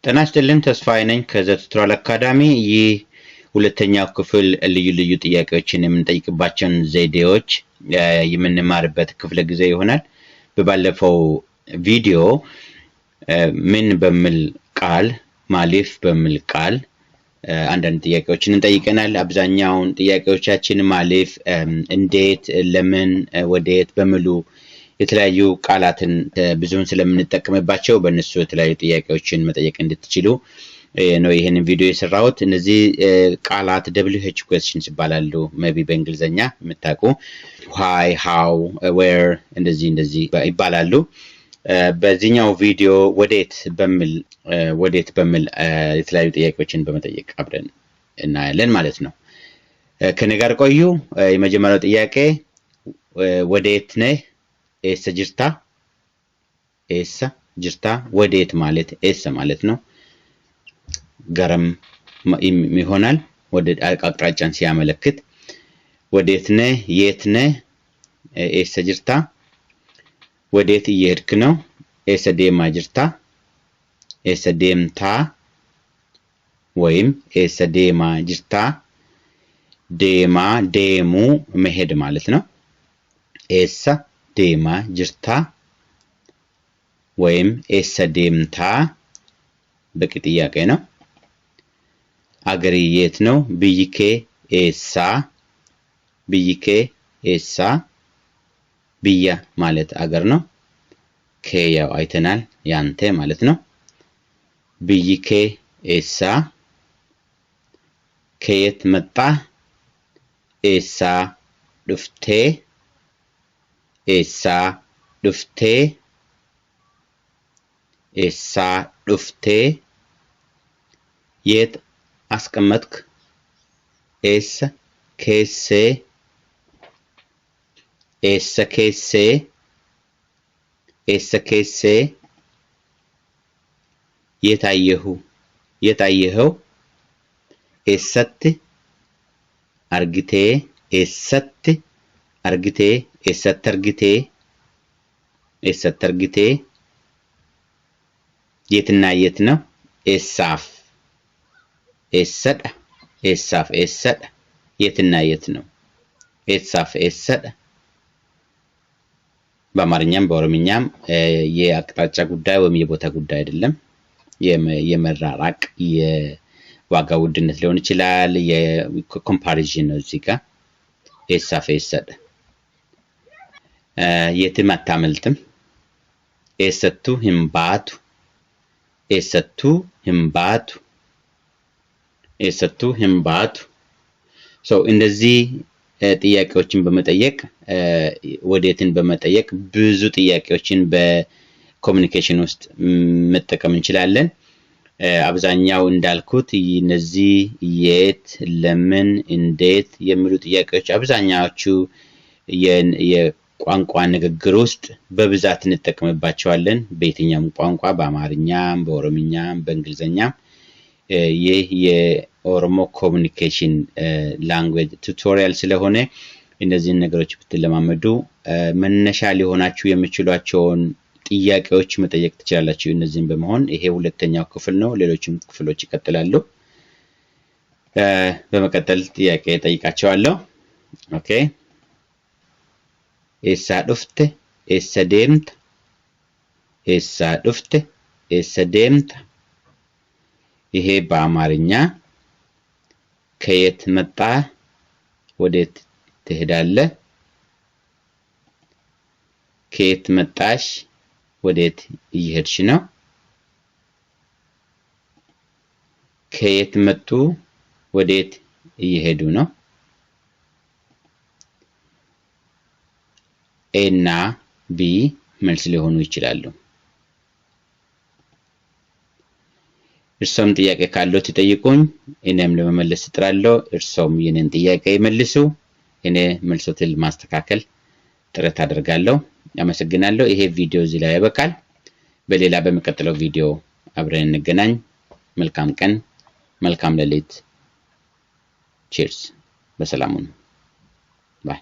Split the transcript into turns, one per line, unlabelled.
ጤና ይስጥልን ተስፋዬ ነኝ ከዘቱትራል አካዳሚ። ይህ ሁለተኛው ክፍል ልዩ ልዩ ጥያቄዎችን የምንጠይቅባቸውን ዘዴዎች የምንማርበት ክፍለ ጊዜ ይሆናል። በባለፈው ቪዲዮ ምን በሚል ቃል ማሊፍ በሚል ቃል አንዳንድ ጥያቄዎችን እንጠይቀናል። አብዛኛውን ጥያቄዎቻችን ማሊፍ እንዴት፣ ለምን፣ ወዴት በሚሉ የተለያዩ ቃላትን ብዙውን ስለምንጠቀምባቸው በእነሱ የተለያዩ ጥያቄዎችን መጠየቅ እንድትችሉ ነው ይሄንን ቪዲዮ የሰራሁት። እነዚህ ቃላት WH questions ይባላሉ። ሜቢ በእንግሊዘኛ የምታውቁ why, how, where እንደዚህ ይባላሉ። በዚህኛው ቪዲዮ ወዴት በሚል የተለያዩ ጥያቄዎችን በመጠየቅ አብረን እናያለን ማለት ነው። ከኔ ጋር ቆዩ። የመጀመሪያው ጥያቄ ወዴት ነህ? ኤሰ ጅርታ ወዴት ማለት ኤሰ ማለት ነው። ገረም ይሆናል ወደ አቅጣጫን ሲያመለክት። ወዴት ነህ? የት ነህ? ኤሰ ጅርታ። ወዴት እየሄድክ ነው? ኤሰ ዴማ ጅርታ። ኤሰ ዴምታ ወይም ኤሰ ዴማ ጅርታ። ዴማ ዴሙ መሄድ ማለት ነው። ኤሰ ዴማ ጅርታ ወይም ኤሰ ዴምታ በቂ ጥያቄ ነው። አገሪ የት ነው? ብይኬ ኤሳ። ብያ ማለት አገር ነው። ከያው አይተናል ያንተ ማለት ነው። ብይኬ ኤሳ። ከየት መጣ? ኤሳ ዱፍቴ። ኤሳ ዱፍቴ። የት አስቀመጥክ? ኤሰ ኬሴ። የታየኸው? ኤሰት አርግቴ። የትና የት ነው? ኤሳፍ ኤሰዳ። የትና የት ነው? ኤሳፍ ኤሰዳ። በአማርኛም በኦሮምኛም የአቅጣጫ ጉዳይ ወይም የቦታ ጉዳይ አይደለም። የመራራቅ የዋጋ ውድነት ሊሆን ይችላል። የኮምፓሪዥን ነው እዚህ ጋር ኤሳፍ ኤሰዳ። የትም አታመልጥም። ኤሰቱ ህምባቱ። እንደዚህ ጥያቄዎችን በመጠየቅ ወዴትን በመጠየቅ ብዙ ጥያቄዎችን በኮሙኒኬሽን ውስጥ መጠቀም እንችላለን። አብዛኛው እንዳልኩት እነዚህ የት፣ ለምን፣ እንዴት የሚሉ ጥያቄዎች አብዛኛዎቹ የቋንቋ ንግግር ውስጥ በብዛት እንጠቀምባቸዋለን። በየትኛውም ቋንቋ በአማርኛም፣ በኦሮምኛም፣ በእንግሊዘኛም። ይህ የኦሮሞ ኮሙኒኬሽን ላንጉዌጅ ቱቶሪያል ስለሆነ እነዚህን ነገሮች ብትለማመዱ መነሻ ሊሆናችሁ የሚችሏቸውን ጥያቄዎች መጠየቅ ትችላላችሁ። እነዚህን በመሆን ይሄ ሁለተኛው ክፍል ነው። ሌሎችም ክፍሎች ይቀጥላሉ። በመቀጠል ጥያቄ ጠይቃቸዋለሁ። ኦኬ። ኤሳ ዱፍቴ ኤሰ ዴምታ። ይሄ በአማርኛ ከየት መጣ? ወዴት ትሄዳለህ? ከየት መጣሽ? ወዴት እየሄድሽ ነው? ከየት መጡ? ወዴት እየሄዱ ነው? ኤ እና ቢ መልስ ሊሆኑ ይችላሉ። እርሶም ጥያቄ ካለው ትጠይቁኝ፣ እኔም ለመመለስ እጥራለሁ። እርሶም የኔን ጥያቄ ይመልሱ፣ እኔ መልሶትን ለማስተካከል ጥረት አደርጋለሁ። አመሰግናለሁ። ይሄ ቪዲዮ እዚህ ላይ ያበቃል። በሌላ በሚቀጥለው ቪዲዮ አብረን እንገናኝ። መልካም ቀን፣ መልካም ሌሊት። ቺርስ። በሰላም ሁኑ። ባይ